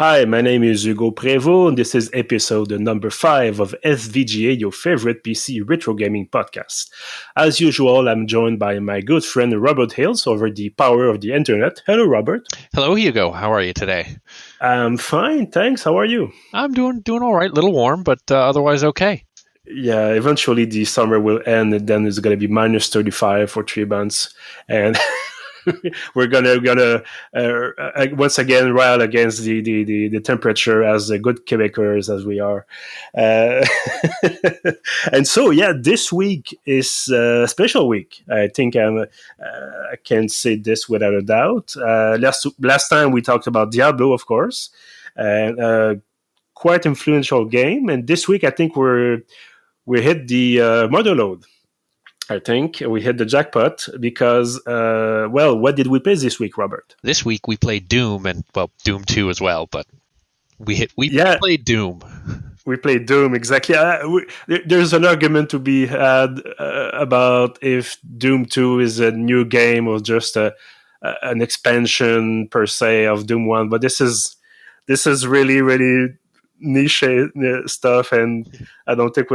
Hi, my name is Hugo Prévost, and this is episode number 5 of SVGA, your favorite PC retro gaming podcast. As usual, I'm joined by my good friend Robert Hills over the power of the internet. Hello, Robert. Hello, Hugo. How are you today? I'm fine, thanks. How are you? I'm doing all right. A little warm, but otherwise okay. Yeah, eventually the summer will end, and then it's going to be minus 35 for 3 months. And we're gonna once again rile against the temperature as good Quebecers as we are, uh, and so yeah, this week is a special week. I think I can say this without a doubt. Last time we talked about Diablo, of course, and quite influential game, and this week I think we hit the mother load. I think we hit the jackpot because, what did we play this week, Robert? This week we played Doom and Doom 2 as well, but we Yeah, played Doom. we played Doom, exactly. There's an argument to be had about if Doom 2 is a new game or just an expansion per se of Doom 1, but this is really, really niche stuff, and I don't think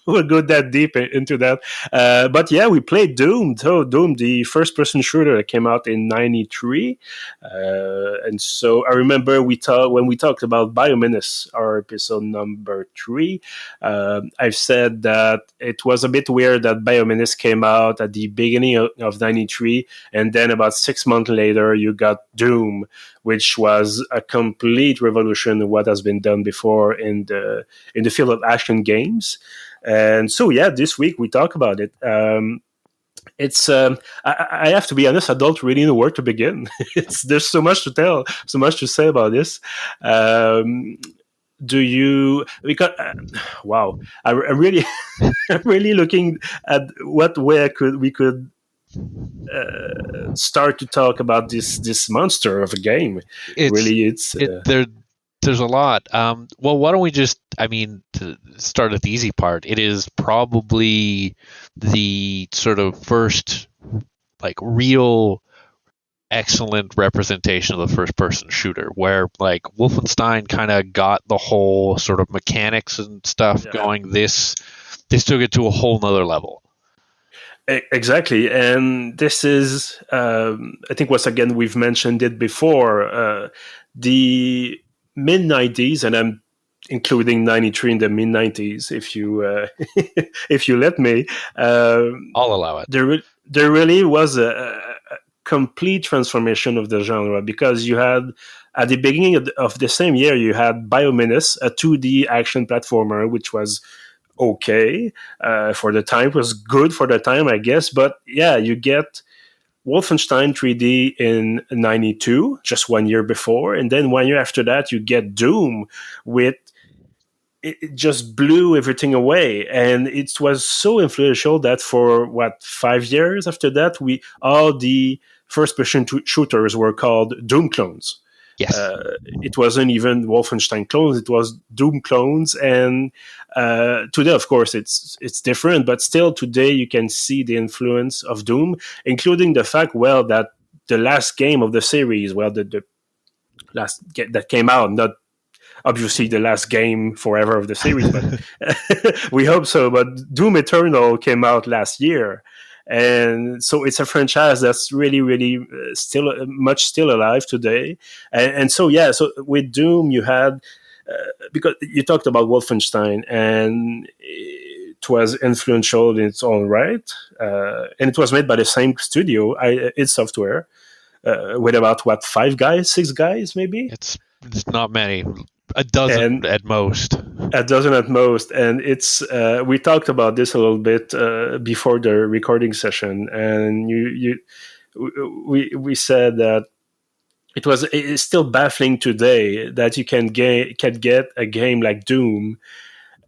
we'll go that deep into that. But yeah, we played Doom. So Doom, the first-person shooter that came out in '93, and so I remember when we talked about Biomenace, our episode number 3. I've said that it was a bit weird that Biomenace came out at the beginning of '93, and then about 6 months later, you got Doom, which was a complete revolution of what has been done before in the field of action games. And so, yeah, this week we talk about it. It's I have to be honest, I don't really know where to begin. There's so much to tell, so much to say about this. Do you? Because wow, I'm really, I'm really looking at what way we could start to talk about this monster of a game. It's Really, it's it there. There's a lot. Well, why don't we just? I mean, to start at the easy part. It is probably the sort of first, like, real excellent representation of the first person shooter where like Wolfenstein kind of got the whole sort of mechanics and stuff going. This took it to a whole nother level. Exactly, and this is, I think, once again we've mentioned it before. The mid '90s, and I'm including '93 in the mid '90s, if you if you let me. I'll allow it. There really was a complete transformation of the genre because you had at the beginning of the same year you had Biomenace, a 2D action platformer, which was okay for the time. It was good for the time, I guess. But yeah, you get Wolfenstein 3D in '92, just 1 year before, and then 1 year after that, you get Doom with. It just blew everything away, and it was so influential that for 5 years after that, all the first-person shooters were called Doom clones. Yes. It wasn't even Wolfenstein clones; it was Doom clones. And today, of course, it's different. But still, today you can see the influence of Doom, including the fact, that the last game of the series, the last that came out, not obviously the last game forever of the series, but we hope so. But Doom Eternal came out last year. And so it's a franchise that's really, really still alive today. And so, yeah, so with Doom, you had, because you talked about Wolfenstein, and it was influential in its own right. And it was made by the same studio, id Software, with about, 6 guys, maybe? It's not many. A dozen at most. A dozen at most, and it's we talked about this a little bit before the recording session, and we said that it's still baffling today that you can get a game like Doom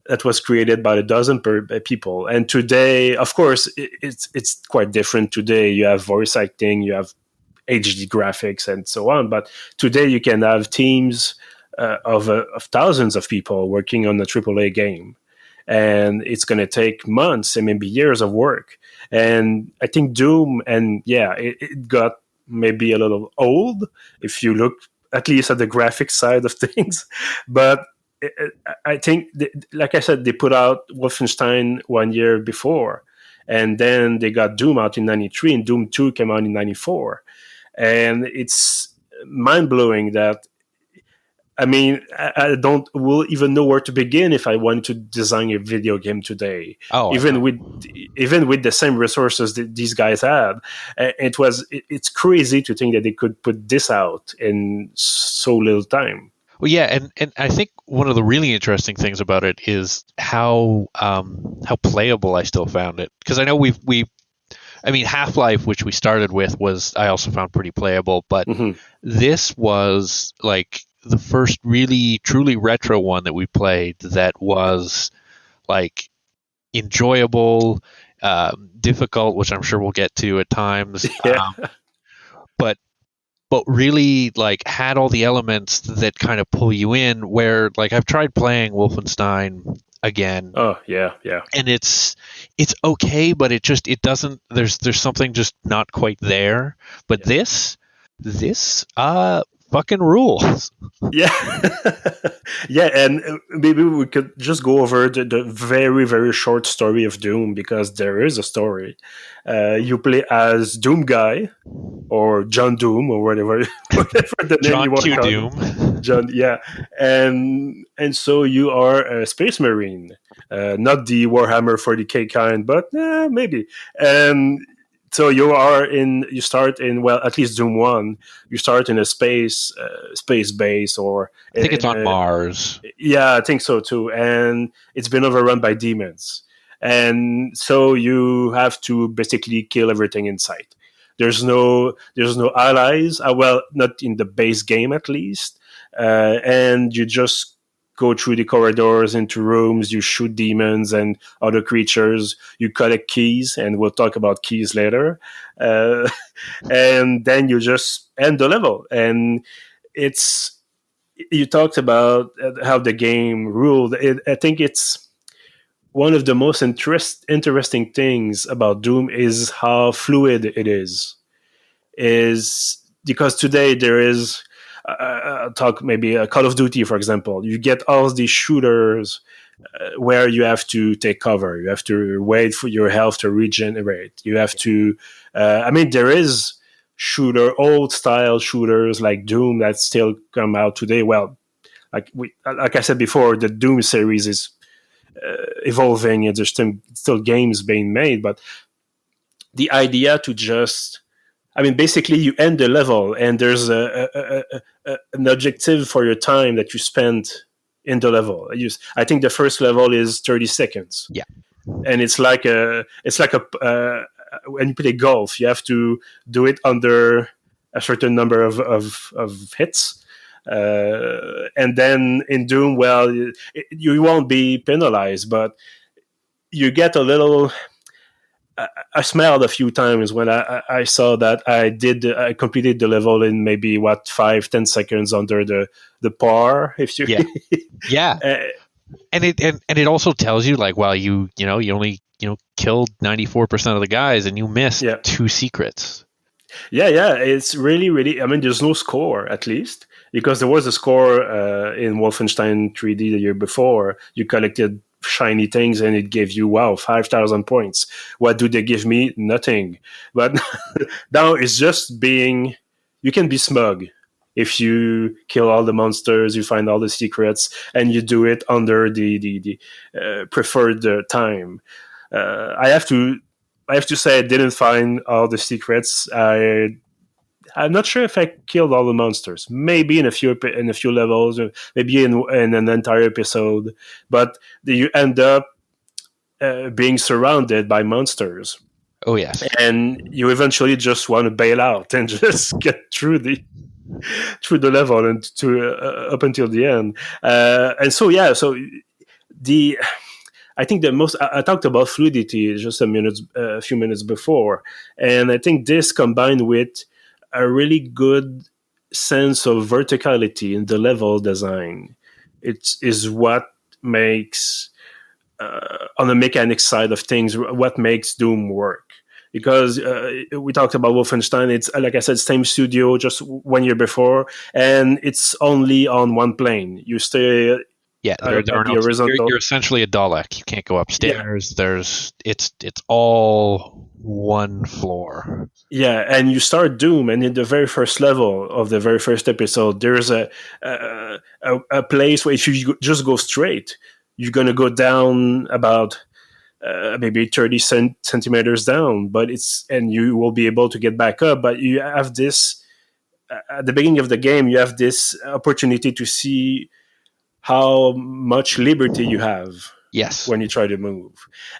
that was created by a dozen people, and today, of course, it's quite different. Today, you have voice acting, you have HD graphics, and so on, but today you can have teams of thousands of people working on a AAA game, and it's going to take months and maybe years of work. And I think Doom, and yeah, it got maybe a little old if you look at least at the graphic side of things. But I think, like I said, they put out Wolfenstein 1 year before, and then they got Doom out in '93, and Doom 2 came out in '94, and it's mind blowing that. I mean, I don't will even know where to begin if I want to design a video game today. Oh, I Even know. with even with the same resources that these guys had, it's crazy to think that they could put this out in so little time. Well, yeah, and I think one of the really interesting things about it is how playable I still found it, because I know we I mean, Half-Life, which we started with, was I also found pretty playable, but Hmm. this was like the first really truly retro one that we played that was like enjoyable, difficult, which I'm sure we'll get to at times, Yeah. but really like had all the elements that kind of pull you in. Where like I've tried playing Wolfenstein again, Oh, yeah, yeah, and it's okay, but it doesn't. There's something just not quite there. But yeah. this fucking rules. Yeah, yeah, and maybe we could just go over the very, very short story of Doom, because there is a story. You play as Doom Guy, or John Doom, or whatever, whatever the name John you want to Q. call it. Doom. John, yeah, and so you are a space marine, not the Warhammer 40K kind, but maybe. And so you start in, well, at least Doom One, you start in a space base, or I think it's in on a, Mars. yeah, I think so too, and it's been overrun by demons, and so you have to basically kill everything in sight. There's no allies. Well, not in the base game at least, and you just go through the corridors into rooms. You shoot demons and other creatures. You collect keys, and we'll talk about keys later. Uh, and then you just end the level, and it's you talked about how the game ruled. I think it's one of the most interesting things about Doom is how fluid it is. Is because today there is talk maybe a Call of Duty, for example. You get all these shooters where you have to take cover. You have to wait for your health to regenerate. You have to. I mean, there is old style shooters like Doom that still come out today. Well, like I said before, the Doom series is evolving, and there's still games being made. But the idea to just, I mean, basically, you end the level, and there's an objective for your time that you spend in the level. I think the first level is 30 seconds, Yeah. and it's like a when you play golf, you have to do it under a certain number of hits. And then in Doom, well, you won't be penalized, but you get a little. I smiled a few times when I saw that I completed the level in maybe 5-10 seconds under the par. If you, Yeah. Yeah. uh, And it also tells you like, well, you only killed 94% of the guys and you missed yeah, 2 secrets. yeah, it's really, really. I mean, there's no score, at least, because there was a score in Wolfenstein 3D the year before. You collected shiny things, and it gave you 5,000 points. What do they give me? Nothing. But now it's just being. You can be smug if you kill all the monsters, you find all the secrets, and you do it under the preferred time. I have to say I didn't find all the secrets. I'm not sure if I killed all the monsters. Maybe in a few levels, maybe in an entire episode. But you end up being surrounded by monsters, Oh yes. and you eventually just want to bail out and just get through the level and to up until the end. And so yeah, so the I think the most I talked about fluidity just a few minutes before, and I think this combined with a really good sense of verticality in the level design, it is what makes on the mechanics side of things what makes Doom work. because we talked about Wolfenstein. It's like I said, same studio, just 1 year before, and it's only on one plane. You stay Yeah, there are at the no. horizontal. You're essentially a Dalek. You can't go Yeah, upstairs. It's all one floor. yeah, and you start Doom, and in the very first level of the very first episode, there's a place where if you just go straight, you're gonna go down about maybe 30 centimeters down, but it's and you will be able to get back up. But you have this at the beginning of the game, you have this opportunity to see how much liberty you have Yes. when you try to move.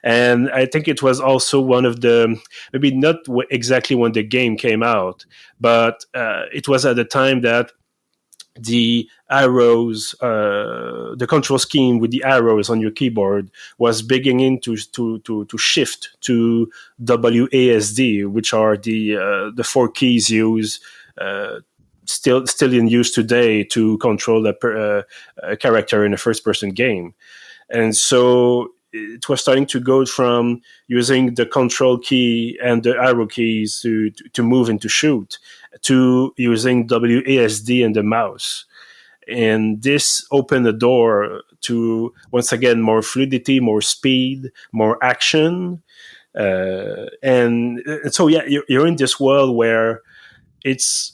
And I think it was also one of the, maybe not exactly when the game came out, but it was at the time that the arrows, the control scheme with the arrows on your keyboard was beginning to shift to WASD, which are the four keys used still in use today to control a character in a first person game. And so it was starting to go from using the control key and the arrow keys to move and to shoot to using WASD and the mouse. And this opened the door to, once again, more fluidity, more speed, more action. And so, yeah, you're in this world where it's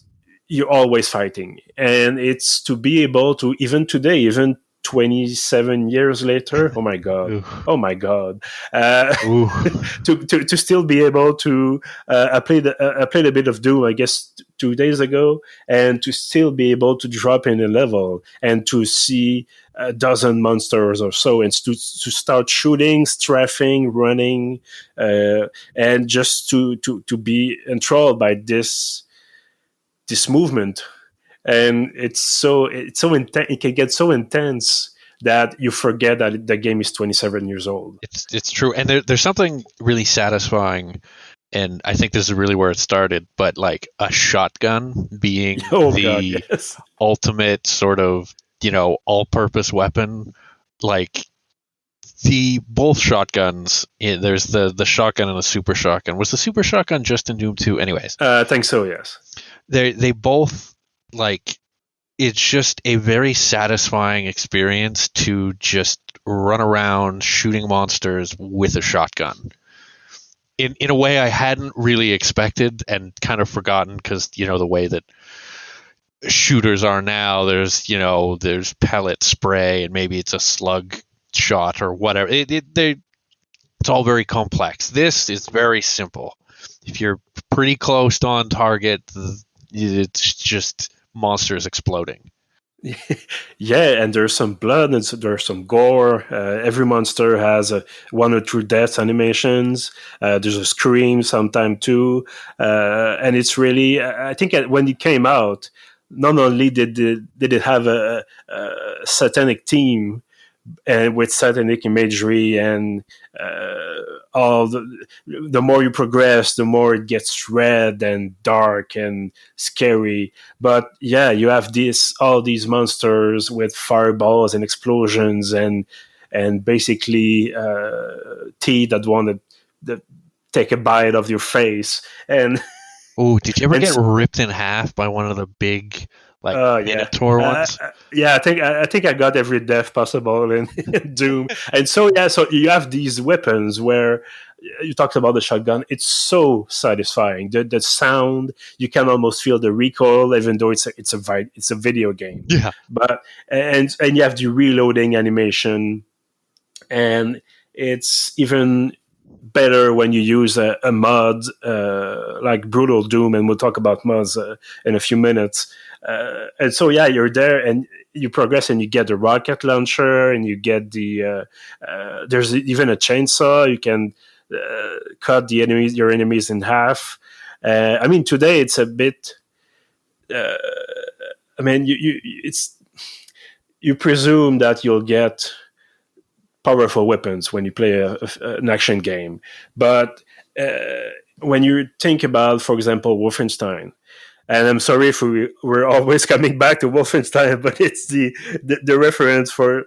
you're always fighting, and it's to be able to, even today, even 27 years later, oh my god, Ooh. oh my god, uh, Ooh. to still be able to I played a bit of Doom, I guess 2 days ago, and to still be able to drop in a level and to see a dozen monsters or so, and to start shooting, strafing, running, and just to be enthralled by this movement. And it's so intense, it can get so intense that you forget that the game is 27 years old. It's true, and there's something really satisfying, and I think this is really where it started. But like a shotgun being Oh god, the yes. ultimate sort of all-purpose weapon, like the both shotguns. There's the shotgun and the super shotgun. Was the super shotgun just in Doom 2? Anyways, I think so, yes. they both, like, it's just a very satisfying experience to just run around shooting monsters with a shotgun. In a way I hadn't really expected and kind of forgotten, because the way that shooters are now, there's pellet spray and maybe it's a slug shot or whatever. It's all very complex. This is very simple. If you're pretty close to on target, it's just monsters exploding. Yeah, and there's some blood and there's some gore. Every monster has one or two death animations. There's a scream sometime too, and it's really. I think when it came out, not only did it have a satanic theme and with satanic imagery and all the more you progress, the more it gets red and dark and scary. But yeah, you have all these monsters with fireballs and explosions and basically teeth that want to take a bite of your face. And Oh, did you ever and get ripped in half by one of the big, like, yeah, Minotaur ones? yeah. I think I got every death possible in Doom, and so yeah. So you have these weapons where you talked about the shotgun. It's so satisfying. The sound, you can almost feel the recoil, even though it's a video game. Yeah. But and you have the reloading animation, and it's even better when you use a mod like Brutal Doom, and we'll talk about mods in a few minutes. And so yeah, you're there and you progress and you get the rocket launcher and you get there's even a chainsaw. You can cut your enemies in half. I mean, today it's a bit. I mean, you presume that you'll get powerful weapons when you play an action game. But when you think about, for example, Wolfenstein, and I'm sorry if we're always coming back to Wolfenstein, but it's the reference for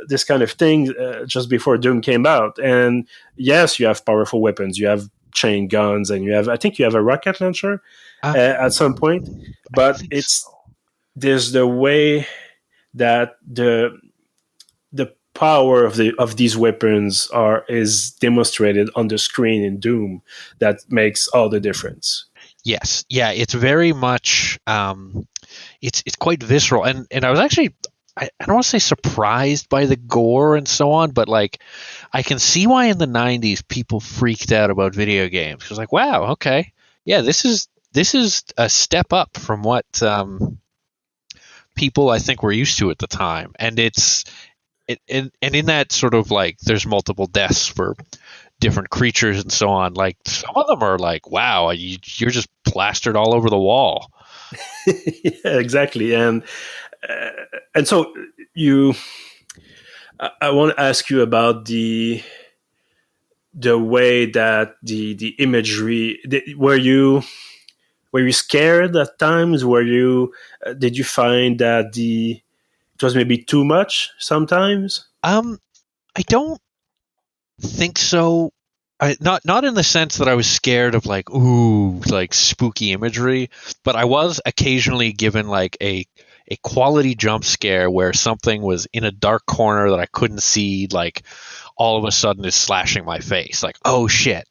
this kind of thing just before Doom came out. And yes, you have powerful weapons. You have chain guns, and I think you have a rocket launcher at some point. I But think it's so. there's the way that the power of these weapons is demonstrated on the screen in Doom that makes all the difference. Yes, yeah, it's very much it's quite visceral, and I was actually I don't want to say surprised by the gore and so on, but like I can see why in the '90s people freaked out about video games. It was like, wow, okay, yeah, this is a step up from what people I think were used to at the time, and and in that sort of like there's multiple deaths for different creatures and so on. Like some of them are like, wow, you're just plastered all over the wall. Yeah, exactly, uh, and so you. I want to ask you about the way that the imagery. Were you scared at times? Were you did you find that it was maybe too much sometimes? Um, I don't think so. Not in the sense that I was scared of like ooh like spooky imagery, but I was occasionally given like a quality jump scare where something was in a dark corner that I couldn't see, like all of a sudden is slashing my face, like oh shit,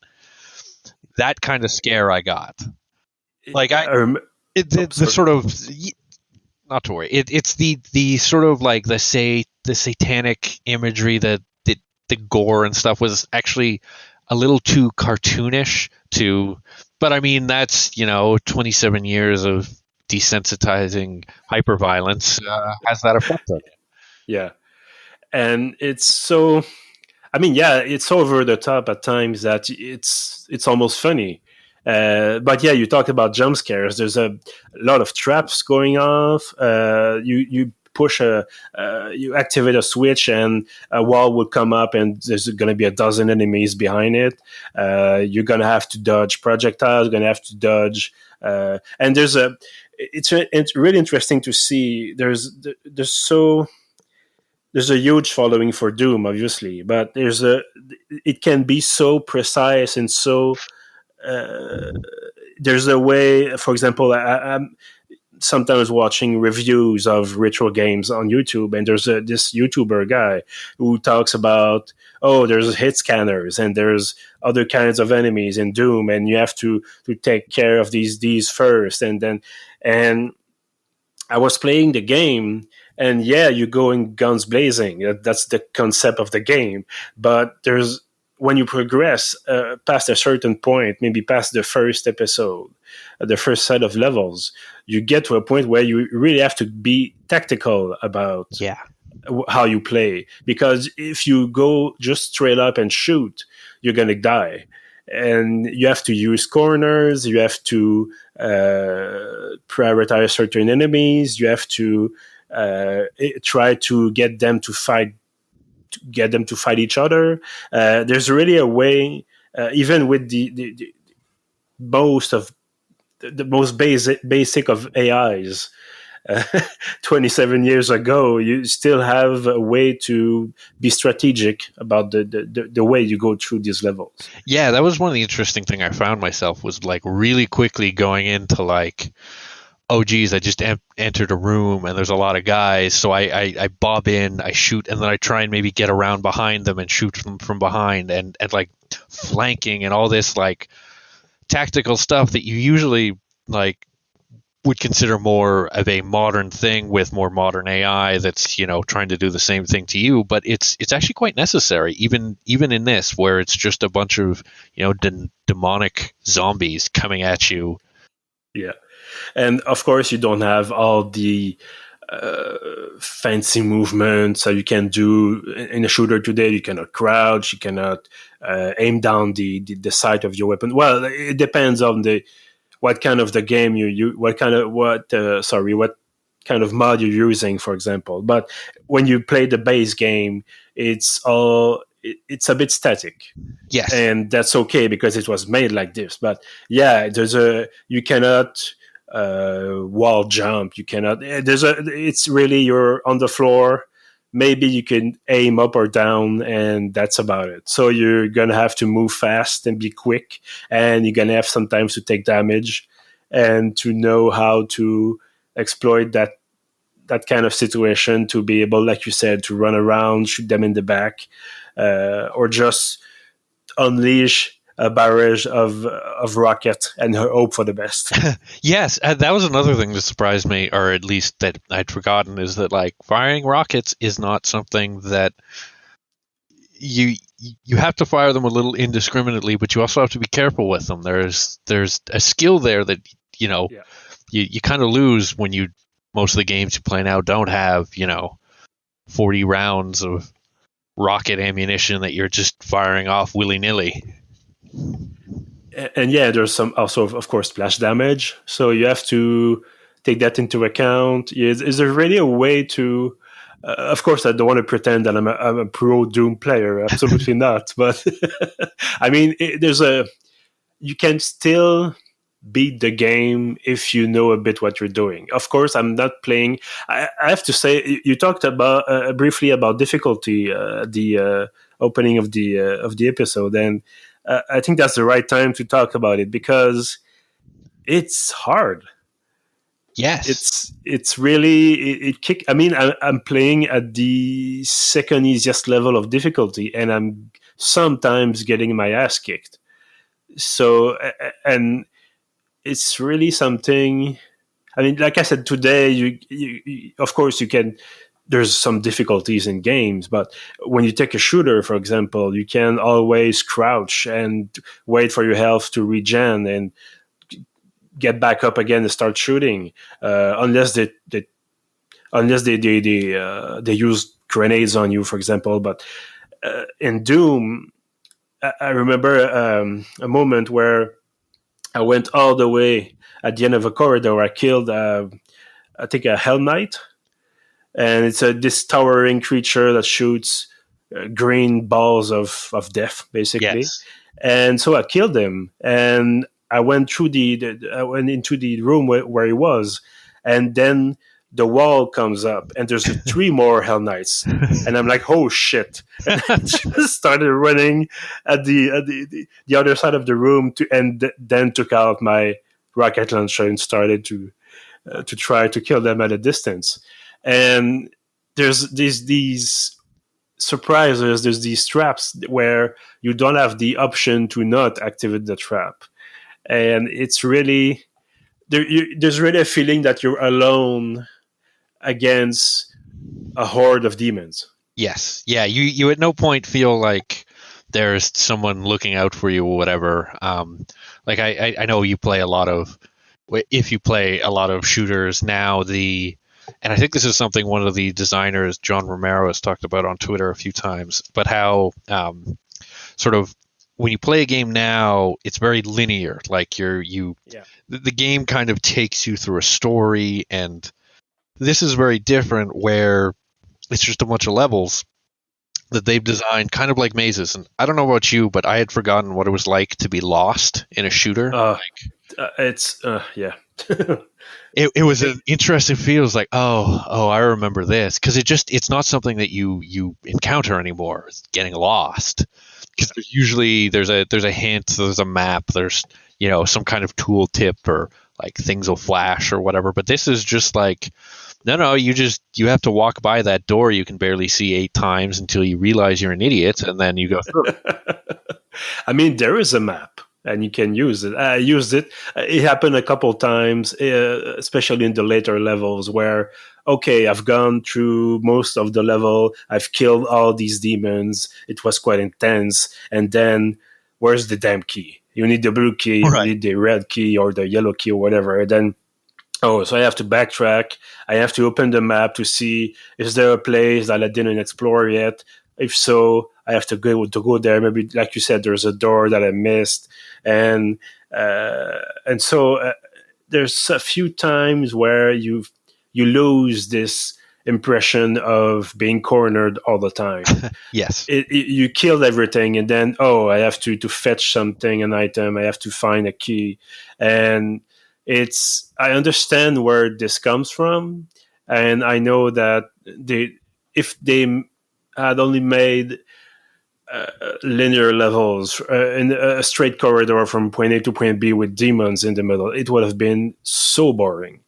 that kind of scare I got. Like I Um, oh, the sorry. sort of not to worry. It's the sort of like the satanic imagery that the gore and stuff was actually a little too cartoonish to. But I mean, that's 27 years of desensitizing hyperviolence has that effect on you. Yeah, and it's so. I mean, yeah, it's over the top at times that it's almost funny. But yeah, you talked about jump scares. There's a lot of traps going off. You push you activate a switch, and a wall will come up, and there's going to be a dozen enemies behind it. You're going to have to dodge projectiles. You're going to have to dodge, and it's really interesting to see. There's a huge following for Doom, obviously, but it can be so precise and so. Uh, there's a way, for example, I'm sometimes watching reviews of retro games on YouTube, and there's this YouTuber guy who talks about, oh, there's hit scanners and there's other kinds of enemies in Doom, and you have to take care of these first, and I was playing the game, and yeah, you go in guns blazing. That's the concept of the game. But there's when you progress past a certain point, maybe past the first episode, the first set of levels, you get to a point where you really have to be tactical about Yeah, how you play, because if you go just straight up and shoot, you're gonna die, and you have to use corners, you have to prioritize certain enemies, you have to try to get them to fight each other. There's really a way, even with the most of the most basic of AIs, uh, 27 years ago, you still have a way to be strategic about the way you go through these levels. yeah, that was one of the interesting thing I found myself was like really quickly going into like, oh geez, I just entered a room and there's a lot of guys, so I bob in, I shoot, and then I try and maybe get around behind them and shoot them from behind, and like flanking and all this like tactical stuff that you usually like would consider more of a modern thing with more modern AI that's trying to do the same thing to you, but it's actually quite necessary even in this where it's just a bunch of demonic zombies coming at you. Yeah, and of course you don't have all the fancy movements that you can do in a shooter today. You cannot crouch, you cannot aim down the sight of your weapon. Well, it depends on the what kind of the game you what kind of what kind of mod you're using, for example. But when you play the base game, it's a bit static, Yes. and that's okay because it was made like this. But yeah, you cannot wall jump. You cannot. It's really you're on the floor. maybe you can aim up or down, and that's about it. So you're gonna have to move fast and be quick, and you're gonna have sometimes to take damage, and to know how to exploit that kind of situation, to be able, like you said, to run around, shoot them in the back, or just unleash a barrage of rocket and hope for the best. Yes, that was another thing that surprised me, or at least that I'd forgotten, is that like firing rockets is not something that you you have to fire them a little indiscriminately, but you also have to be careful with them. There's a skill there that Yeah. you kind of lose when you most of the games you play now don't have 40 rounds of rocket ammunition that you're just firing off willy nilly. And yeah, there's some also, of course, splash damage. So you have to take that into account. Is there really a way to? Of course, I don't want to pretend that I'm a pro Doom player. Absolutely not. But I mean, you can still beat the game if you know a bit what you're doing. Of course, I'm not playing. I have to say, you talked about briefly about difficulty, the opening of the episode, and I think that's the right time to talk about it because it's hard. Yes. It's really it kick. I mean, I'm playing at the second easiest level of difficulty, and I'm sometimes getting my ass kicked. So and it's really something. I mean, like I said today, you of course you can. There's some difficulties in games, but when you take a shooter, for example, you can always crouch and wait for your health to regen and get back up again and start shooting, unless they use grenades on you, for example. But in Doom, I remember a moment where I went all the way at the end of a corridor. I killed, I think, a Hell Knight, and it's this towering creature that shoots green balls of death, basically. Yes. And so I killed him, and I went through I went into the room where he was, and then the wall comes up, and there's three more Hell Knights, and I'm like, oh shit! And I just started running at the other side of the room and then took out my rocket launcher and started to try to kill them at a distance. And there's these surprises. There's these traps where you don't have the option to not activate the trap, and it's really there's really a feeling that you're alone against a horde of demons. Yes. Yeah. You at no point feel like there's someone looking out for you or whatever. Like I know you play a lot of, if you play a lot of shooters now, and I think this is something one of the designers, John Romero, has talked about on Twitter a few times, but how sort of when you play a game now, it's very linear. Like Yeah. the game kind of takes you through a story, and this is very different where it's just a bunch of levels that they've designed kind of like mazes. And I don't know about you, but I had forgotten what it was like to be lost in a shooter. It's yeah. It was an interesting feel. It was like, oh, I remember this, because it's not something that you encounter anymore. It's getting lost, because there's a hint, there's a map, there's some kind of tool tip, or like things will flash or whatever. But this is just like, no, you have to walk by that door you can barely see 8 times until you realize you're an idiot, and then you go through. I mean, there is a map, and you can use it. I used it. It happened a couple times, especially in the later levels, where okay, I've gone through most of the level. I've killed all these demons. It was quite intense, and then where's the damn key? You need the blue key, Right. you need the red key or the yellow key or whatever. And then so I have to backtrack. I have to open the map to see, is there a place that I didn't explore yet? If so, I have to go there. Maybe, like you said, there's a door that I missed, and so there's a few times where you lose this impression of being cornered all the time. Yes. You killed everything, and then I have to fetch something, an item. I have to find a key, and I understand where this comes from, and I know that if they had only made linear levels in a straight corridor from point A to point B with demons in the middle, it would have been so boring.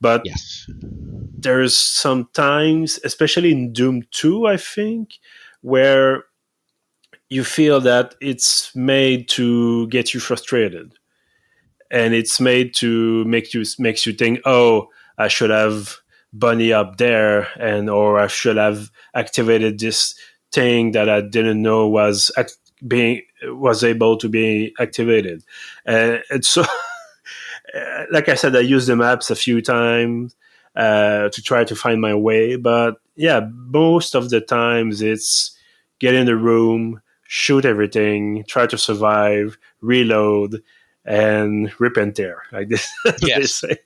But Yes. there's sometimes, especially in Doom 2, I think, where you feel that it's made to get you frustrated, and it's made to makes you think, oh, I should have bunny up there, and or I should have activated this thing that I didn't know being was able to be activated. And so like I said, I used the maps a few times to try to find my way. But yeah, most of the times it's get in the room, shoot everything, try to survive, reload, and rip and tear, like this, as they Yes. say.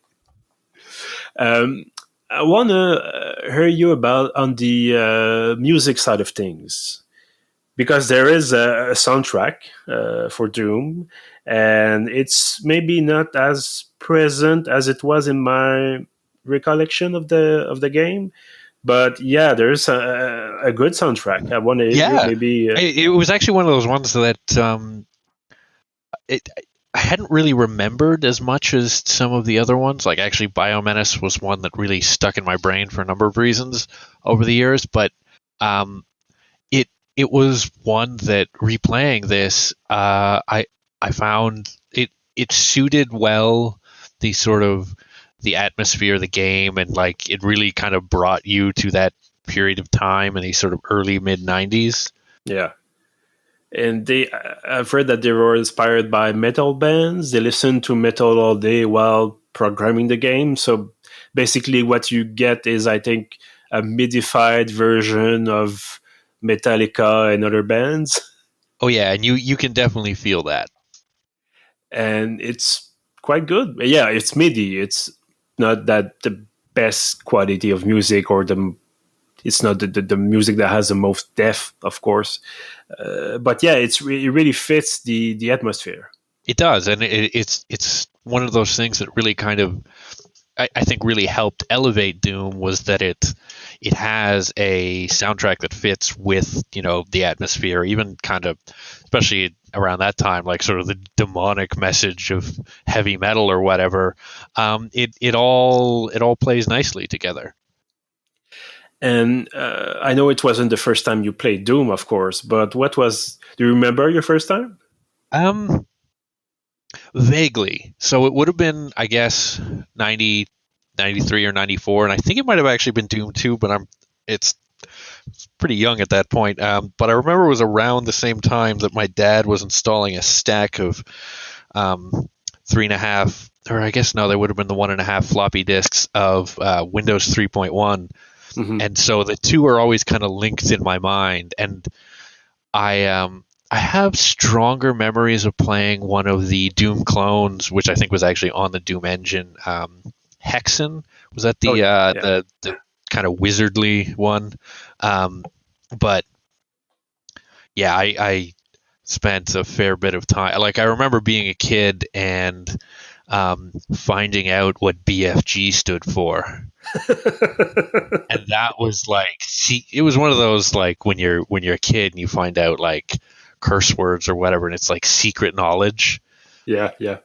Um, I want to hear you about on the music side of things, because there is a soundtrack for Doom, and it's maybe not as present as it was in my recollection of the game. But yeah, there's a good soundtrack. I want to Yeah. maybe. It was actually one of those ones that it I hadn't really remembered as much as some of the other ones. Like actually, Biomenace was one that really stuck in my brain for a number of reasons over the years. But um, it was one that replaying this, I found it suited well the sort of the atmosphere of the game, and like it really kind of brought you to that period of time in the sort of early mid 90s. Yeah, and I've heard that they were inspired by metal bands. They listened to metal all day while programming the game. So basically, what you get is, I think, a midified version of Metallica and other bands, Oh yeah, and you can definitely feel that. and it's quite good. Yeah, it's MIDI. It's not that the best quality of music, or it's not the music that has the most depth, of course. But yeah, it really fits the atmosphere. It does, and it's one of those things that really kind of I think really helped elevate Doom was that it has a soundtrack that fits with the atmosphere, even kind of especially around that time, like sort of the demonic message of heavy metal or whatever. It all plays nicely together. And I know it wasn't the first time you played Doom, of course, but what was? Do you remember your first time? Um, Vaguely. So it would have been, I guess, 90, 93 or 94, and I think it might have actually been Doom 2, but it's pretty young at that point. But I remember it was around the same time that my dad was installing a stack of three and a half, or I guess no, they would have been the 1.5 floppy disks of Windows 3.1. Mm-hmm. And so the two are always kind of linked in my mind. And I have stronger memories of playing one of the Doom clones, which I think was actually on the Doom engine. Hexen, was that Oh the yeah, yeah. the kind of wizardly one? But yeah, I spent a fair bit of time. Like I remember being a kid and finding out what BFG stood for, and that was like, see, it was one of those like when you're a kid and you find out like curse words or whatever, and it's like secret knowledge. Yeah, yeah.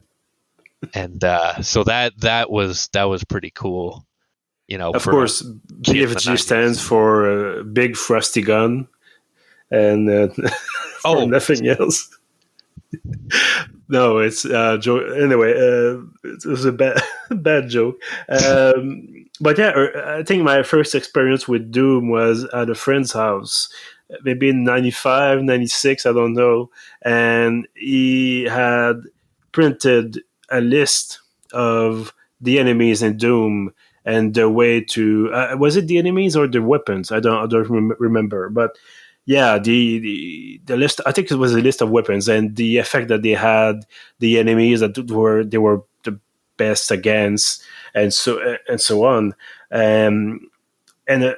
And so that was pretty cool, Of for a course, kid in the BFG stands 90s. for Big Frosty Gun, and for Oh, nothing else. No, it's anyway. It was a bad bad joke. But yeah, I think my first experience with Doom was at a friend's house, maybe in 95, 96. I don't know, and he had printed a list of the enemies in Doom and the way to. Was it the enemies or the weapons? I don't remember, but yeah, the list. I think it was a list of weapons and the effect that they had, the enemies that they were the best against, and so on. And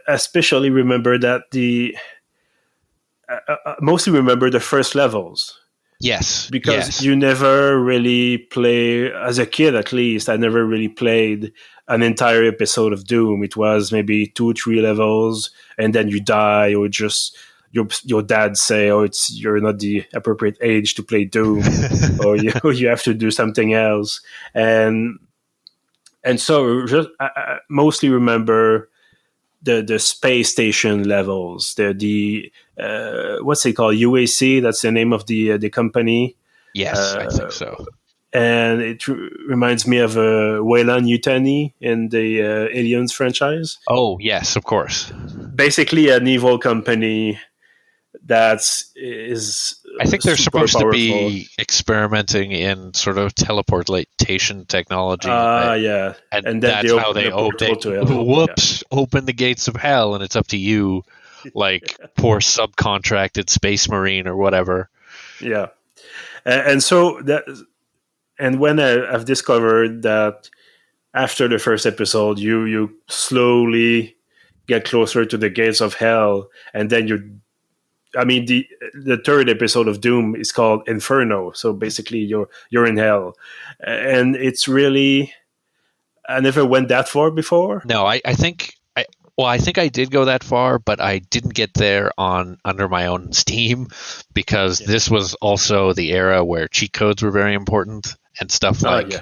especially remember that mostly remember the first levels. Yes, because yes. you never really play, as a kid at least, I never really played an entire episode of Doom. It was maybe 2 3 levels, and then you die, or just your dad say, oh, it's you're not the appropriate age to play Doom, or you have to do something else. And so just I mostly remember the space station levels, the what's it called, UAC, that's the name of the company. Yes, I think uh, so. and it reminds me of Weyland Yutani in the Aliens franchise. Oh, yes, of course. Basically, an evil company that is I think they're super supposed to powerful. be experimenting in sort of teleportation technology, Yeah, and and then they that's how open they a portal to hell. Yeah, whoops, open the gates of hell, and it's up to you, like poor subcontracted space marine or whatever. yeah, and so that, and when I've discovered that after the first episode, you slowly get closer to the gates of hell, and then I mean, the third episode of Doom is called Inferno, so basically you're in hell, and it's really, I never went that far before. No, I think I think I did go that far, but I didn't get there on under my own steam because Yeah. this was also the era where cheat codes were very important and stuff Oh like yeah,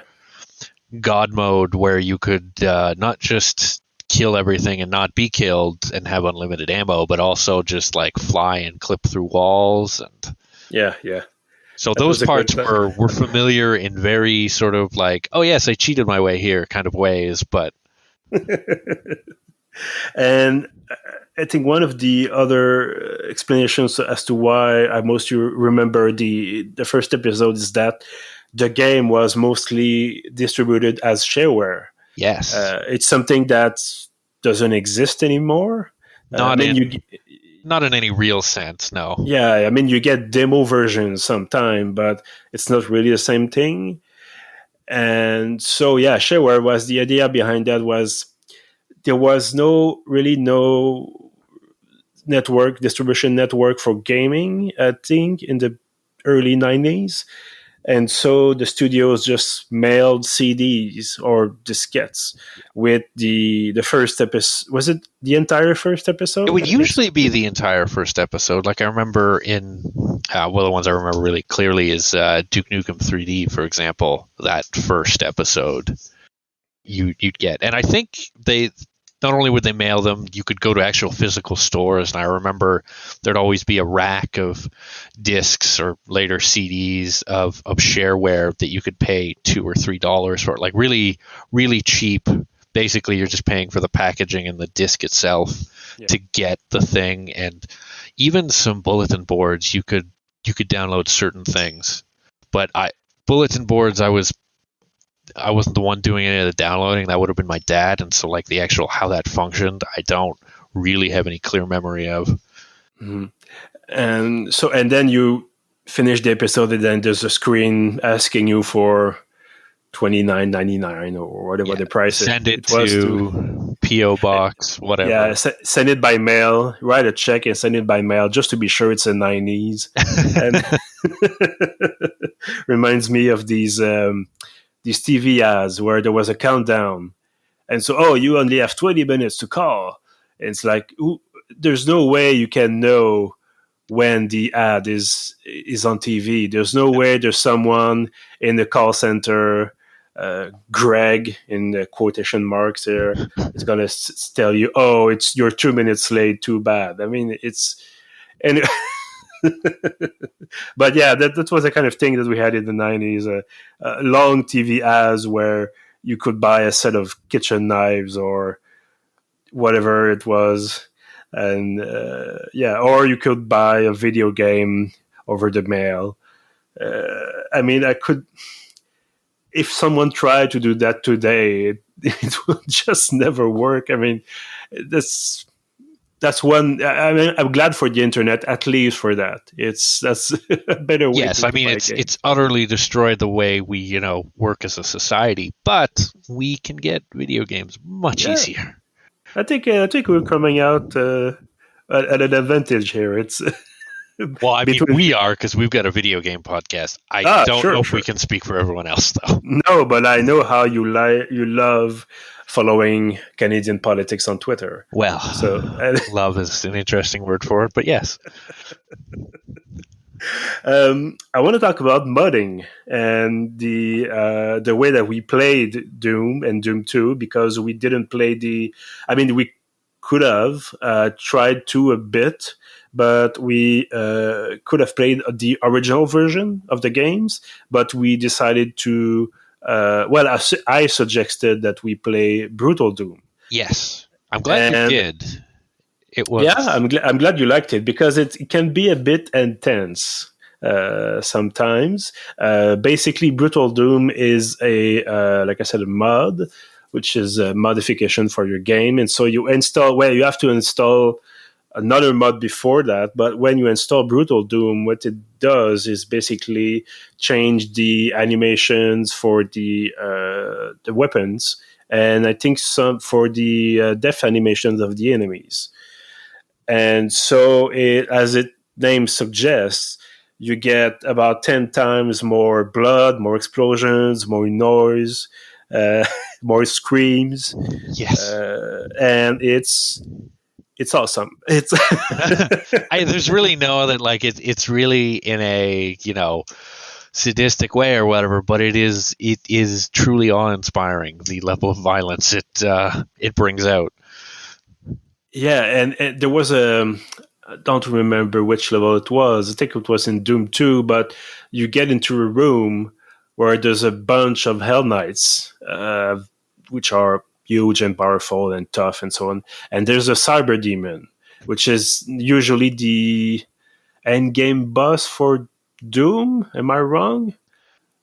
God mode, where you could not just kill everything and not be killed and have unlimited ammo, but also just like fly and clip through walls. And yeah. so That those was a good parts time. were familiar in very sort of like, oh yes, I cheated my way here kind of ways. But And I think one of the other explanations as to why I mostly remember the first episode is that the game was mostly distributed as shareware. yes, It's something that doesn't exist anymore. I not mean, in not in any real sense, no. yeah, I mean, you get demo versions sometime, but it's not really the same thing. And so, yeah, shareware was the idea behind that. Was there was no network distribution network for gaming, I think, in the early 90s. And so the studios just mailed CDs or diskettes with the first episode. Was it the entire first It episode? would usually be the entire first episode. Like I remember in, well, the ones I remember really clearly is Duke Nukem 3D, for example. That first episode you'd get, and I think they not only would they mail them, you could go to actual physical stores. And I remember there'd always be a rack of discs or later CDs of shareware that you could pay $2 or $3 for, like really really cheap. Basically, you're just paying for the packaging and the disc itself Yeah. to get the thing. And even some bulletin boards, you could download certain things. But bulletin boards, I wasn't the one doing any of the downloading. That would have been my dad. And so like the actual how that functioned, I don't really have any clear memory of. Mhm. And so, and then you finish the episode, and then there's a screen asking you for 29.99 or whatever Yeah, the price send it it was to. to PO box, Yeah, whatever. send it by mail. Write a check and send it by mail just to be sure it's a 90s. And reminds me of these TV ads where there was a countdown, and so, oh, you only have 20 minutes to call. And it's like, there's no way you can know when the ad is on TV. There's no way there's someone in the call center, Greg in the quotation marks there, is gonna tell you, "Oh, it's you're 2 minutes late. Too bad." I mean, it's and but yeah, that was the kind of thing that we had in the 90s. Long TV ads where you could buy a set of kitchen knives or whatever it was, and yeah, or you could buy a video game over the mail. I mean, I could, if someone tried to do that today, it would just never work. I mean, that's that's one. I mean, I'm glad for the internet, at least for that. That's a better way Yes, I to mean buy it's games. utterly destroyed the way we, work as a society, but we can get video games much Yeah, easier. I think we're coming out at an advantage here. It's Well, I mean, between. we are because we've got a video game podcast. I don't Sure, know if we sure. can speak for everyone else, though. No, but I know how you love following Canadian politics on Twitter. Well, So love is an interesting word for it, but yes. I want to talk about modding and the way that we played Doom and Doom 2 because we didn't play the. I mean, we could have tried to a bit, but we could have played the original version of the games. But we decided to. Well, I suggested that we play Brutal Doom, Yes. I'm glad you and did. It yeah, was. I'm glad you liked it because it can be a bit intense sometimes. Basically, Brutal Doom is like I said, a mod, which is a modification for your game, and so you install. Well, you have to install another mod before that, but when you install Brutal Doom, what it does is basically change the animations for the weapons, and I think some for the death animations of the enemies. And so, as its name suggests, you get about 10 times more blood, more explosions, more noise, uh, more screams, Yes. and it's awesome. It's There's really no other, like, it's really in a, sadistic way or whatever, but it is truly awe-inspiring, the level of violence it brings out. yeah, and there was a. I don't remember which level it was. I think it was in Doom 2, but you get into a room where there's a bunch of Hell Knights, which are huge and powerful and tough and so on. And there's a Cyber Demon, which is usually the end game boss for Doom. Am I wrong?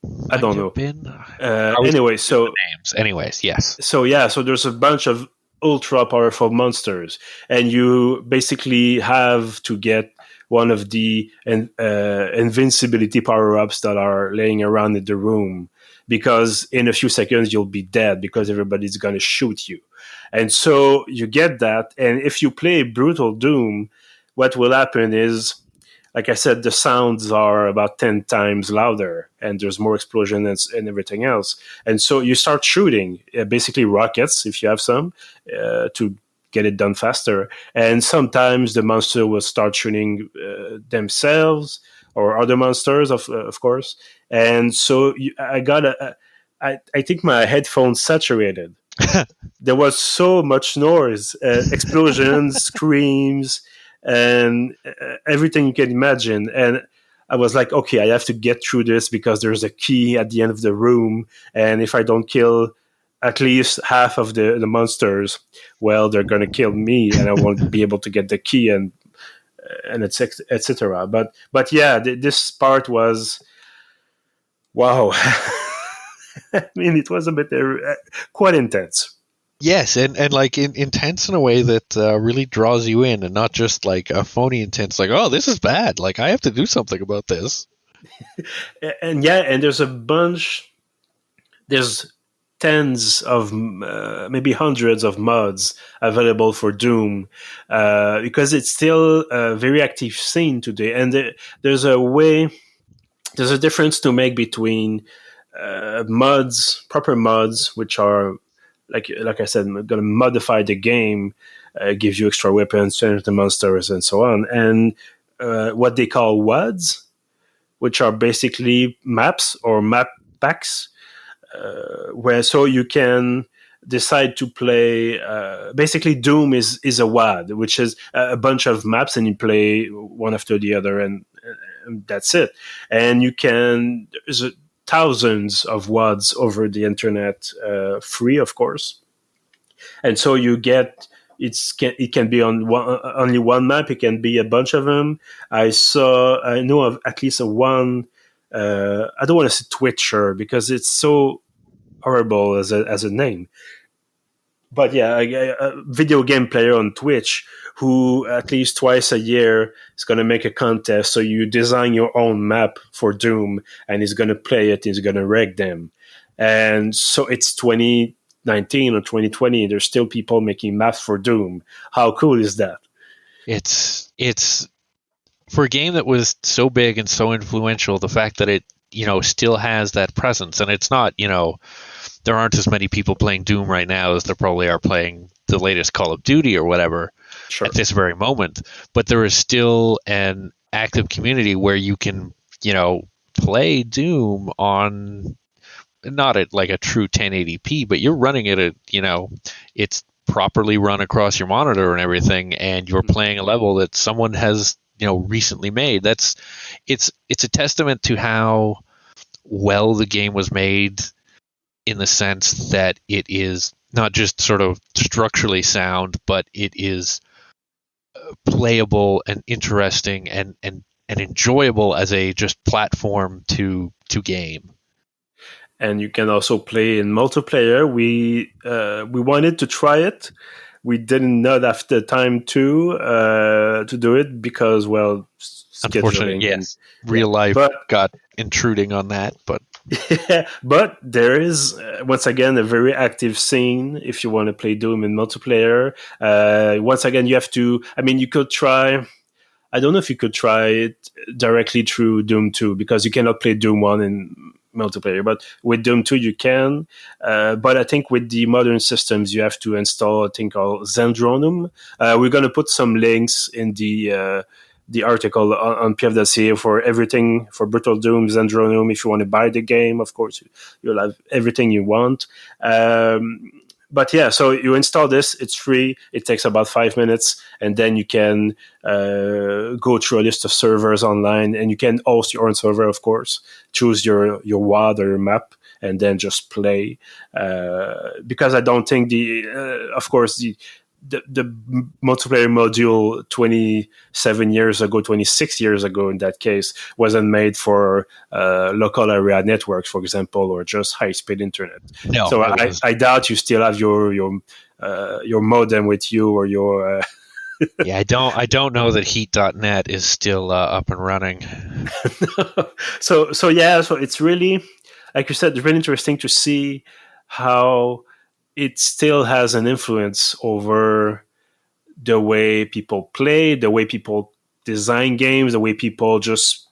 I Might don't have know. been. I was Anyway, confused with so the names. Anyways, yes. so there's a bunch of ultra powerful monsters, and you basically have to get one of the invincibility power ups that are laying around in the room, because in a few seconds you'll be dead because everybody's going to shoot you. And so you get that, and if you play Brutal Doom, what will happen is, like I said, the sounds are about 10 times louder and there's more explosion and everything else. And so you start shooting basically rockets, if you have some, to get it done faster. And sometimes the monster will start shooting themselves or other monsters, of course. And so I think my headphones saturated. There was so much noise, explosions, screams, and everything you can imagine. And I was like, okay, I have to get through this because there's a key at the end of the room, and if I don't kill at least half of the monsters, well, they're going to kill me, and I won't be able to get the key, and etc. But yeah, this part was wow. I mean, it was a bit quite intense. Yes, and like intense in a way that really draws you in, and not just like a phony intense, like, oh, this is bad. Like, I have to do something about this. And yeah, and there's tens of maybe hundreds of mods available for Doom, because it's still a very active scene today, and there's a way, there's a difference to make between mods, proper mods, which are like I said, going to modify the game, give you extra weapons, change the monsters, and so on, and what they call WADs, which are basically maps or map packs, where so you can decide to play. Basically, Doom is a WAD, which is a bunch of maps, and you play one after the other, and that's it. And you can there's thousands of WADs over the internet, free, of course. And so you get it can be on only one map. It can be a bunch of them. I know of at least a one. I don't want to say Twitcher because it's so horrible as a name. But yeah, a video game player on Twitch who at least twice a year is going to make a contest. So you design your own map for Doom, and he's going to play it. He's going to wreck them. And so it's 2019 or 2020. There's still people making maps for Doom. How cool is that? It's for a game that was so big and so influential, the fact that it still has that presence, and it's not there aren't as many people playing Doom right now as there probably are playing the latest Call of Duty or whatever Sure. at this very moment, but there is still an active community where you can play Doom on not at like a true 1080p, but you're running it at it's properly run across your monitor and everything, and you're playing a level that someone has recently made. It's a testament to how well the game was made, in the sense that it is not just sort of structurally sound, but it is playable and interesting and enjoyable as a just platform to game. And you can also play in multiplayer. We wanted to try it. We did not have the time to do it because, well, Unfortunately, scheduling. yes, real life got intruding on that, but but there is once again a very active scene if you want to play Doom in multiplayer. Once again, you have to. I mean, you could try. I don't know if you could try it directly through Doom 2 because you cannot play Doom 1 in multiplayer. But with Doom 2, you can. But I think with the modern systems, you have to install a thing called Zendronum. We're going to put some links in the article on PF.ca for everything for Brutal Doom, Zendronum. If you want to buy the game, of course, you'll have everything you want. But yeah, so you install this, it's free, it takes about 5 minutes, and then you can go through a list of servers online, and you can host your own server, of course, choose your WAD or your map, and then just play. Because I don't think of course, the multiplayer module 27 years ago, 26 years ago in that case, wasn't made for local area networks, for example, or just high-speed internet. no. So I doubt you still have your modem with you or your... Yeah, I don't know that Heat.net is still up and running. So yeah, so it's really, like you said, it's really interesting to see how it still has an influence over the way people play, the way people design games, the way people just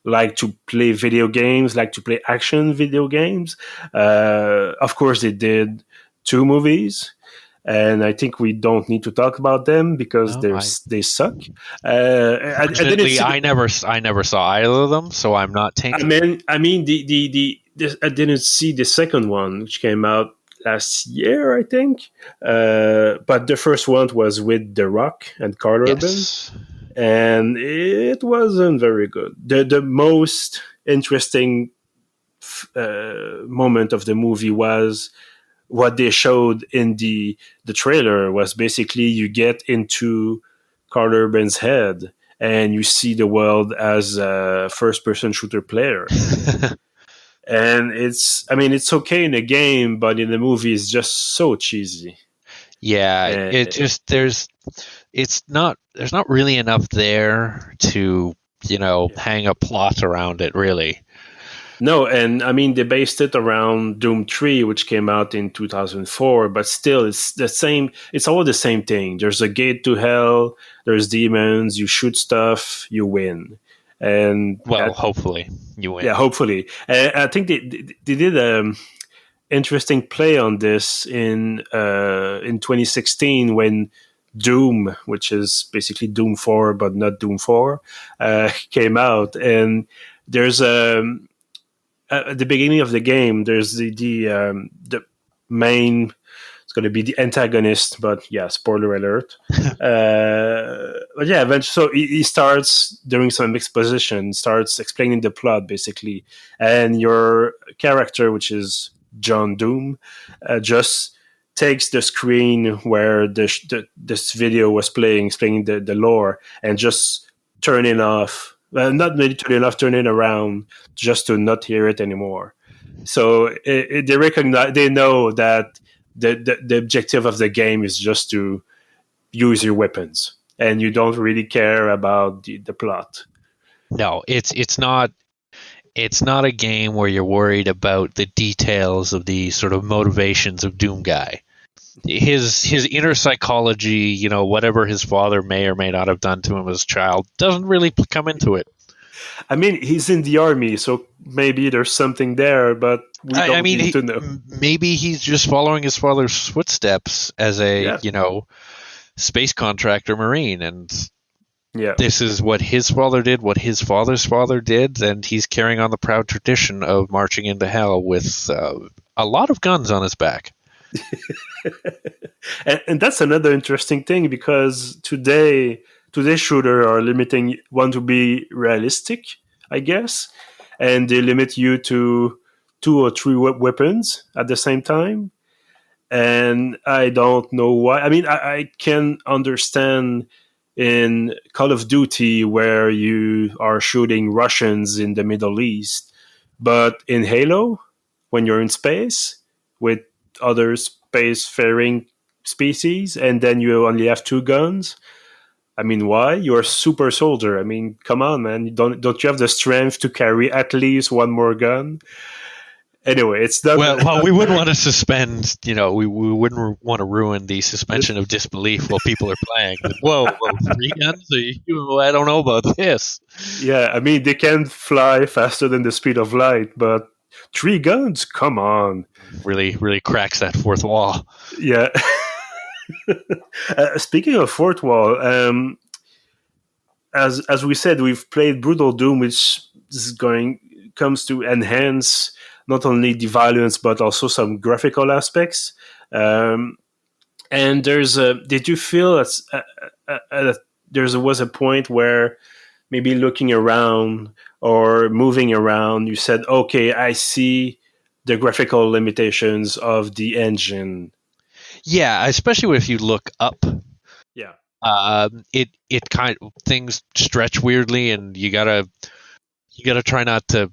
like to play video games, like to play action video games. Of course, they did 2 movies, and I think we don't need to talk about them because No, they suck. Fortunately, I never saw either of them, so I'm not tainted. I mean, I didn't see the second one, which came out last year, I think. But the first one was with The Rock and Carl Urban, Yes. and it wasn't very good. The most interesting moment of the movie was what they showed in the trailer. Was basically you get into Carl Urban's head and you see the world as a first person shooter player. And it's okay in a game, but in the movie it's just so cheesy. Yeah, it just there's not really enough there to hang a plot around it, really. No, and I mean they based it around Doom 3, which came out in 2004, but still it's the same. It's all the same thing. There's a gate to hell. There's demons. You shoot stuff. You win. And hopefully you win. Yeah, hopefully. I think they did interesting play on this in 2016 when Doom, which is basically Doom 4 but not Doom 4, came out, and there's at the beginning of the game there's the main. It's going to be the antagonist, but yeah, spoiler alert. But yeah, eventually, so he starts doing some exposition, starts explaining the plot, basically. And your character, which is John Doom, just takes the screen where this video was playing, explaining the lore, and just turn it off. Not really turn it off, turn it around, just to not hear it anymore. So they know that the objective of the game is just to use your weapons, and you don't really care about the plot. No, it's not a game where you're worried about the details of the sort of motivations of Doom Guy. his inner psychology, whatever his father may or may not have done to him as a child, doesn't really come into it. I mean, he's in the army, so maybe there's something there, but we I don't mean, need to know. maybe he's just following his father's footsteps as a, Yeah, space contractor marine, and yeah. this is what his father did, what his father's father did, and he's carrying on the proud tradition of marching into hell with a lot of guns on his back. And that's another interesting thing because today's shooter are limiting want to be realistic, I guess, and they limit you to two or three weapons at the same time. And I don't know why. I mean, I can understand in Call of Duty where you are shooting Russians in the Middle East, but in Halo, when you're in space with other spacefaring species, and then you only have two guns. I mean, why? You're a super soldier. I mean, come on, man! Don't you have the strength to carry at least one more gun? Anyway, it's not. Well, we wouldn't want to suspend, we wouldn't want to ruin the suspension of disbelief while people are playing. Whoa, 3 guns? I don't know about this. Yeah, I mean, they can fly faster than the speed of light, but three guns? Come on. Really, really cracks that fourth wall. Yeah. Speaking of fourth wall, as we said, we've played Brutal Doom, which is going comes to enhance not only the violence but also some graphical aspects. And there's a. Did you feel there was a point where maybe looking around or moving around, you said, "Okay, I see the graphical limitations of the engine." Yeah, especially if you look up. Yeah, It kind of things stretch weirdly, and you gotta try not to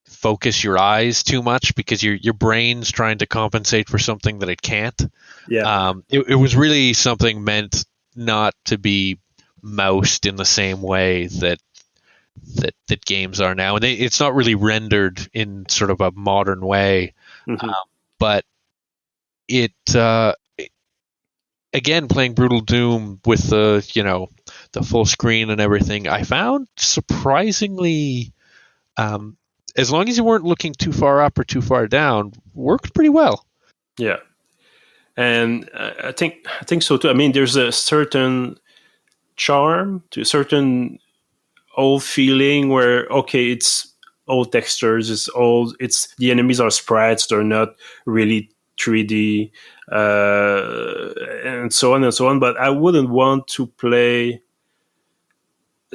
focus your eyes too much because your brain's trying to compensate for something that it can't. yeah, It was really something meant not to be moused in the same way that games are now, and it's not really rendered in sort of a modern way. mm-hmm. But it again, playing Brutal Doom with the full screen and everything, I found surprisingly, as long as you weren't looking too far up or too far down, worked pretty well. Yeah. And I think so too. I mean, there's a certain charm to a certain old feeling where okay, it's old textures, it's old. It's the enemies are sprites; they're not really 3D, and so on and so on. But I wouldn't want to play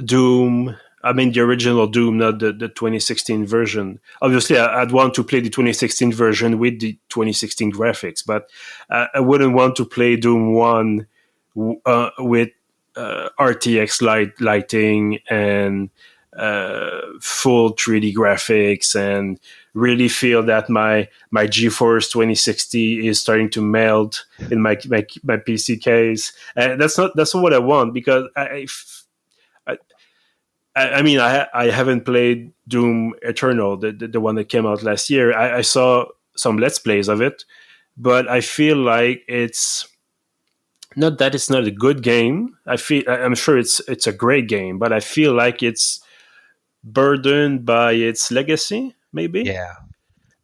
Doom. I mean, the original Doom, not the 2016 version. Obviously, I'd want to play the 2016 version with the 2016 graphics, but I wouldn't want to play Doom 1 with RTX lighting and full 3D graphics and really feel that my GeForce 2060 is starting to melt in my PC case. That's not what I want because I mean, I haven't played Doom Eternal, the one that came out last year. I saw some Let's Plays of it, but I feel like it's not that it's not a good game. I'm sure it's a great game, but I feel like it's burdened by its legacy, maybe, Yeah.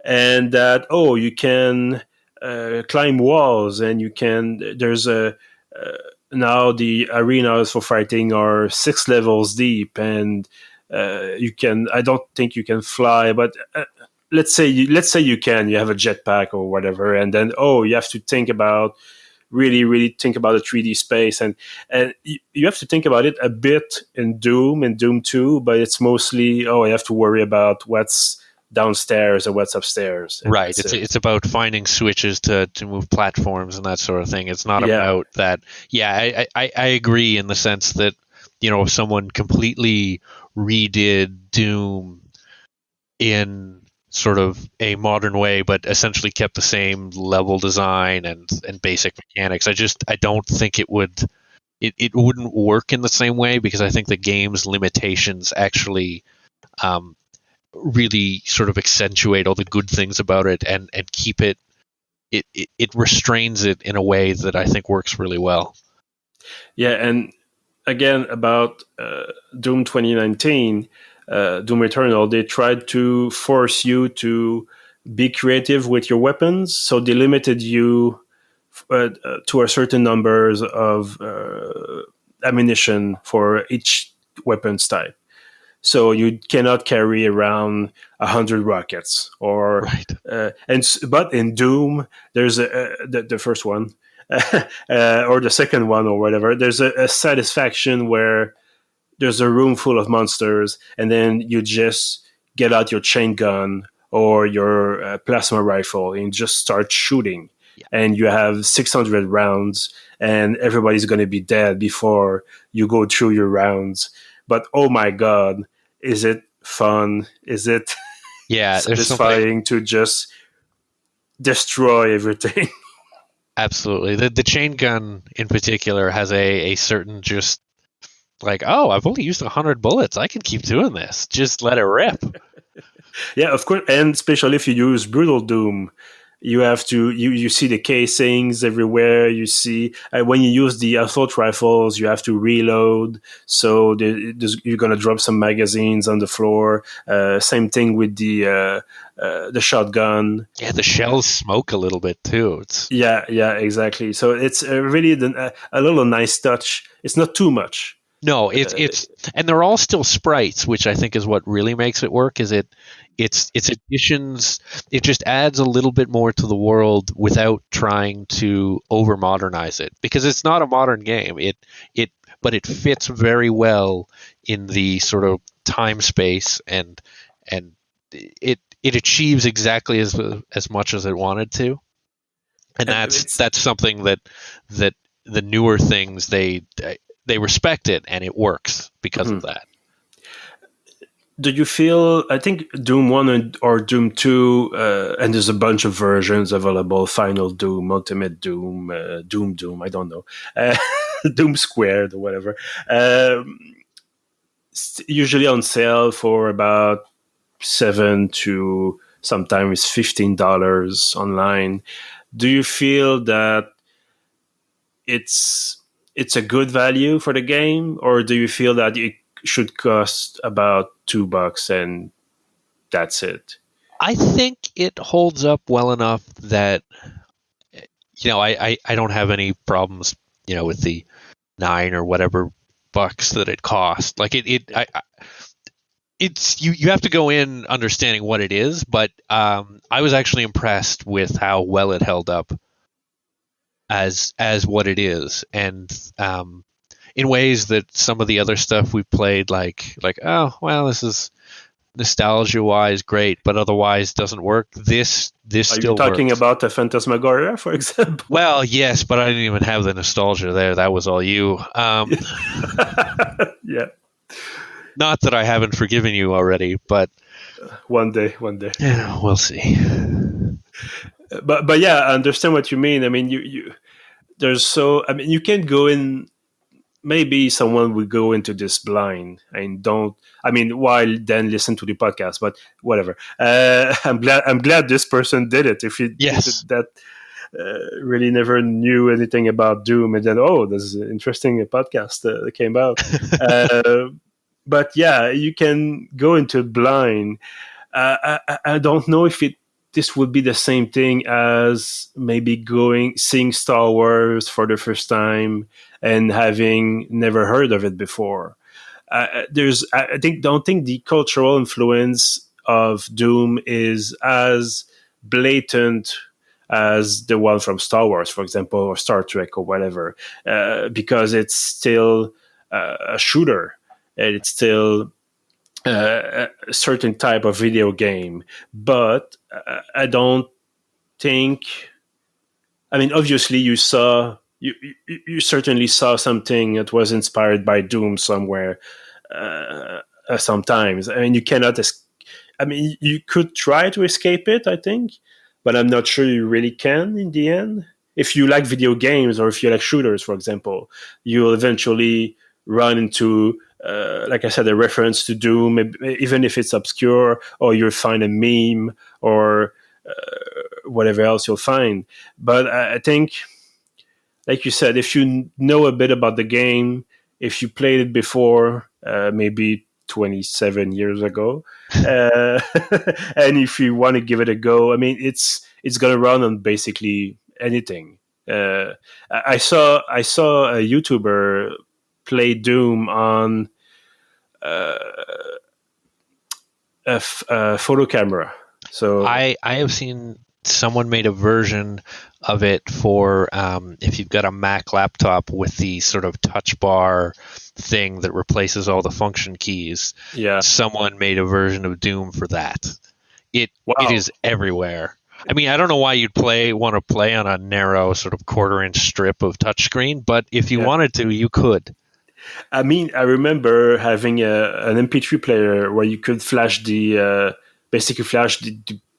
and that you can climb walls and you can. There's a now the arenas for fighting are 6 levels deep, and you can. I don't think you can fly, but let's say you can. You have a jetpack or whatever, and then you have to think about really think about the 3D space, and you have to think about it a bit in Doom and Doom 2, but it's mostly I have to worry about what's downstairs or what's upstairs. Right. It's about finding switches to move platforms and that sort of thing. It's not about that. Yeah, I agree in the sense that, if someone completely redid Doom in sort of a modern way, but essentially kept the same level design and basic mechanics, I don't think it wouldn't work in the same way because I think the game's limitations actually really sort of accentuate all the good things about it and keep it it restrains it in a way that I think works really well. Yeah, and again about Doom 2019, Doom Eternal, they tried to force you to be creative with your weapons, so they limited you to a certain numbers of ammunition for each weapons type. So you cannot carry around 100 rockets, or Right. but in Doom, there's the first one, or the second one, or whatever. There's a satisfaction where there's a room full of monsters, and then you just get out your chain gun or your plasma rifle and just start shooting. Yeah. And you have 600 rounds, and everybody's going to be dead before you go through your rounds. But oh my God, is it fun? Is it Yeah, there's something satisfying to just destroy everything? absolutely. The chain gun in particular has a certain just like, oh, I've only used 100 bullets. I can keep doing this. Just let it rip. Yeah, of course, and especially if you use Brutal Doom, you have to you see the casings everywhere. You see when you use the assault rifles, you have to reload, so you're gonna drop some magazines on the floor. Same thing with the shotgun. Yeah, the shells smoke a little bit too. It's Yeah, exactly. So it's really a little nice touch. It's not too much. no, it's and they're all still sprites, which I think is what really makes it work. Is it's additions. It just adds a little bit more to the world without trying to over modernize it, because it's not a modern game. But it fits very well in the sort of time space, and it achieves exactly as much as it wanted to. And that's something that the newer things they respect it, and it works because of that. Do you feel? I think Doom 1 or Doom 2, and there's a bunch of versions available: Final Doom, Ultimate Doom, Doom. I don't know, Doom Squared or whatever. Usually on sale for about $7 to sometimes $15 online. Do you feel that it's a good value for the game, or do you feel that it should cost about $2 and that's it? I think it holds up well enough that I don't have any problems with the 9 or whatever bucks that it cost. Like it's you have to go in understanding what it is, but I was actually impressed with how well it held up as what it is, and in ways that some of the other stuff we played, like oh well, this is nostalgia wise great, but otherwise doesn't work. This Are still you talking works. about the Phantasmagoria, for example? Well, yes, but I didn't even have the nostalgia there. That was all you. Yeah. Not that I haven't forgiven you already, but One day. we'll see. But yeah, I understand what you mean. I mean, you you can't go in. Maybe someone would go into this blind and don't. I mean, while then listen to the podcast, but whatever. I'm glad this person did it. If he Yes. did that, really never knew anything about Doom, and then there's an interesting podcast that came out. But yeah, you can go into blind. I don't know if this would be the same thing as maybe seeing Star Wars for the first time and having never heard of it before. Don't think the cultural influence of Doom is as blatant as the one from Star Wars, for example, or Star Trek or whatever, because it's still a shooter, and it's still a certain type of video game. But I don't think. I mean, obviously, you certainly saw something that was inspired by Doom somewhere. Sometimes, I mean, you cannot. I mean, you could try to escape it, I think, but I'm not sure you really can in the end. If you like video games or if you like shooters, for example, you'll eventually run into, like I said, a reference to Doom, even if it's obscure, or you'll find a meme or whatever else you'll find. But I think, like you said, if you know a bit about the game, if you played it before, maybe 27 years ago, uh, and if you want to give it a go, I mean, it's gonna run on basically anything. I saw a YouTuber play Doom on uh, a photo camera. So I have seen someone made a version of it for if you've got a Mac laptop with the sort of touch bar thing that replaces all the function keys. yeah, Someone made a version of Doom for that. It wow. is everywhere. I mean, I don't know why you'd want to play on a narrow sort of quarter-inch strip of touchscreen, but if you Yeah. wanted to, you could. I mean, I remember having an MP3 player where you could flash basically flash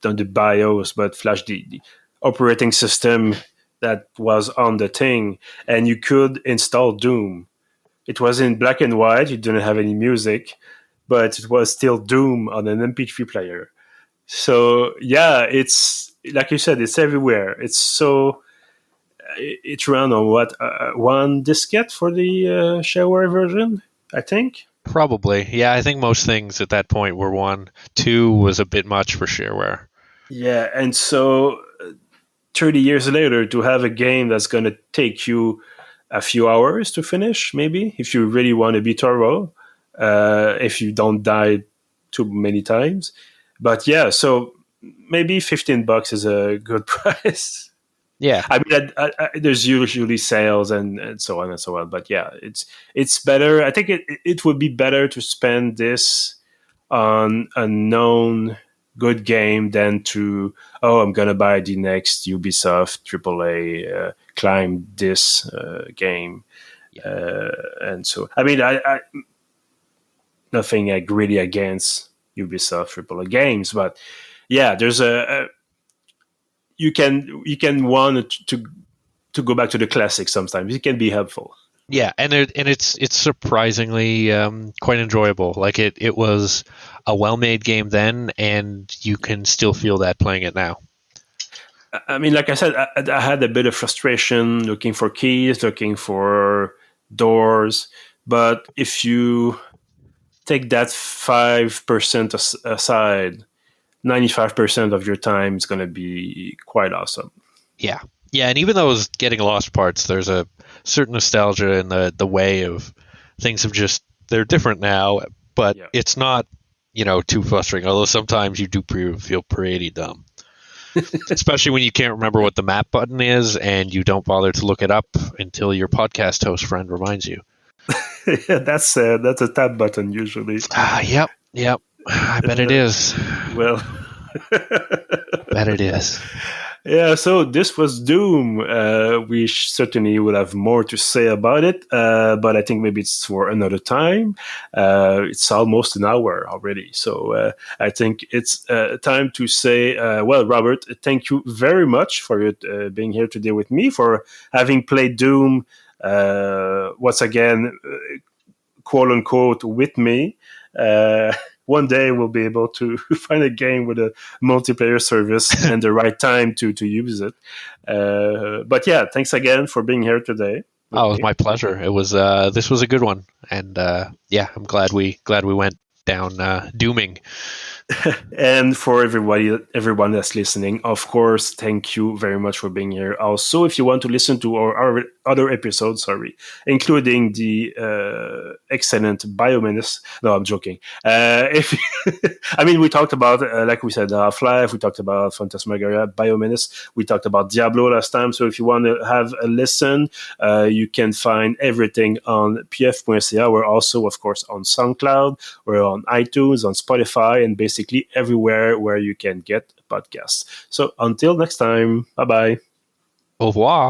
not the BIOS, but flash the operating system that was on the thing, and you could install Doom. It was in black and white. You didn't have any music, but it was still Doom on an MP3 player. So yeah, it's like you said, it's everywhere. It's run on what, one diskette for the shareware version, I think. Probably. Yeah, I think most things at that point were one. Two was a bit much for shareware. Yeah, and so 30 years later, to have a game that's going to take you a few hours to finish, maybe, if you really want to be thorough, if you don't die too many times. But yeah, so maybe $15 is a good price. Yeah. I mean, there's usually sales and so on and so on. But yeah, it's better. I think it would be better to spend this on a known good game than to, oh, I'm gonna buy the next Ubisoft AAA climb this game. Yeah. And so, I mean, I nothing really against Ubisoft AAA games, but yeah, there's you can want to go back to the classics sometimes. It can be helpful. Yeah, and it's surprisingly quite enjoyable. Like it was a well-made game then, and you can still feel that playing it now. I mean, like I said, I had a bit of frustration looking for keys, looking for doors. But if you take that 5% aside, 95% of your time is going to be quite awesome. Yeah, yeah, and even those getting lost parts, there's a certain nostalgia in the way of things have just they're different now, but Yeah. it's not too frustrating. Although sometimes you do feel pretty dumb. Especially when you can't remember what the map button is and you don't bother to look it up until your podcast host friend reminds you. Yeah, that's a tab button usually. Yep. I bet it is. Well, Bet it is. yeah, so this was Doom. We certainly will have more to say about it, but I think maybe it's for another time. It's almost an hour already, so I think it's time to say, well, Robert, thank you very much for being here today with me, for having played Doom once again, quote unquote, with me. One day we'll be able to find a game with a multiplayer service and the right time to use it. But yeah, thanks again for being here today. Oh, it was my pleasure. It was this was a good one, and yeah, I'm glad we went down dooming. And for everyone that's listening, of course, thank you very much for being here. Also, if you want to listen to our other episodes, including the excellent Biomenace. No, I'm joking. If I mean, we talked about, like we said, Half-Life. We talked about Phantasmagoria, Biomenace. We talked about Diablo last time. So if you want to have a listen, you can find everything on pf.ca. We're also, of course, on SoundCloud. We're on iTunes, on Spotify, and basically everywhere where you can get podcasts. So until next time, bye-bye. Au revoir.